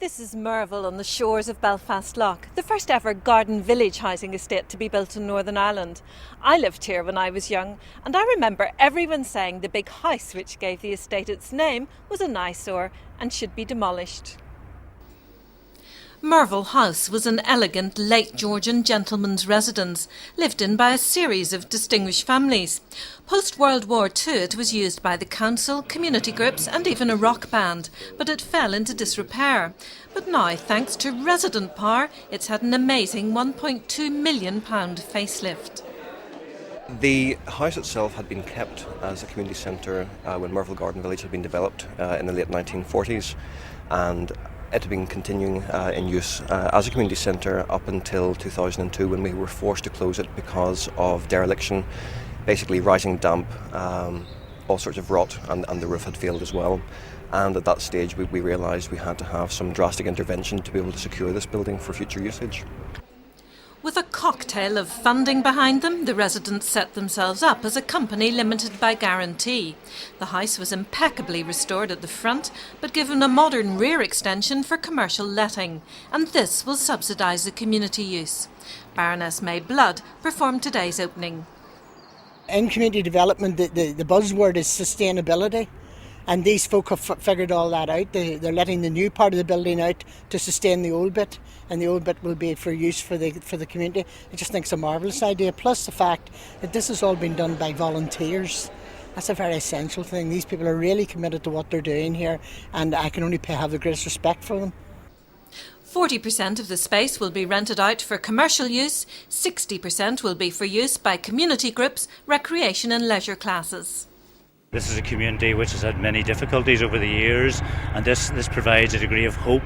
This is Merville on the shores of Belfast Lough, the first ever garden village housing estate to be built in Northern Ireland. I lived here when I was young, and I remember everyone saying the big house which gave the estate its name was an eyesore and should be demolished. Merville House was an elegant late Georgian gentleman's residence, lived in by a series of distinguished families. Post-World War II it was used by the council, community groups and even a rock band, but it fell into disrepair. But now, thanks to resident power, it's had an amazing £1.2 million facelift. The house itself had been kept as a community centre when Merville Garden Village had been developed in the late 1940s, and it had been continuing in use as a community centre up until 2002, when we were forced to close it because of dereliction, basically rising damp, all sorts of rot, and the roof had failed as well. And at that stage we realised we had to have some drastic intervention to be able to secure this building for future usage. With a cocktail of funding behind them, the residents set themselves up as a company limited by guarantee. The house was impeccably restored at the front, but given a modern rear extension for commercial letting, and this will subsidise the community use. Baroness May Blood performed today's opening. In community development, the buzzword is sustainability. And these folk have figured all that out. They're letting the new part of the building out to sustain the old bit, and the old bit will be for use for the community. I just think it's a marvellous idea. Plus the fact that this has all been done by volunteers. That's a very essential thing. These people are really committed to what they're doing here, and I can only have the greatest respect for them. 40% of the space will be rented out for commercial use, 60% will be for use by community groups, recreation and leisure classes. This is a community which has had many difficulties over the years, and this provides a degree of hope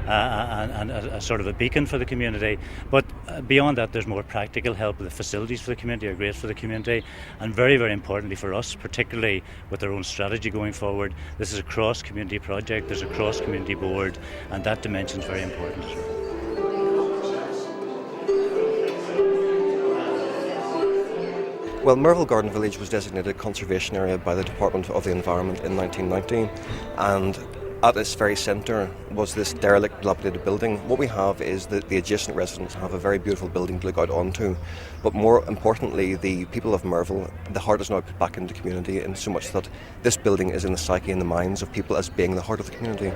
and a sort of a beacon for the community. But beyond that, there's more practical help. The facilities for the community are great for the community, and very, very importantly for us, particularly with our own strategy going forward, this is a cross-community project, there's a cross-community board, and that dimension is very important as well. Well, Merville Garden Village was designated a conservation area by the Department of the Environment in 1990, and at its very centre was this derelict, dilapidated building. What we have is that the adjacent residents have a very beautiful building to look out onto, but more importantly, the people of Merville, the heart is now put back into the community, in so much that this building is in the psyche and the minds of people as being the heart of the community.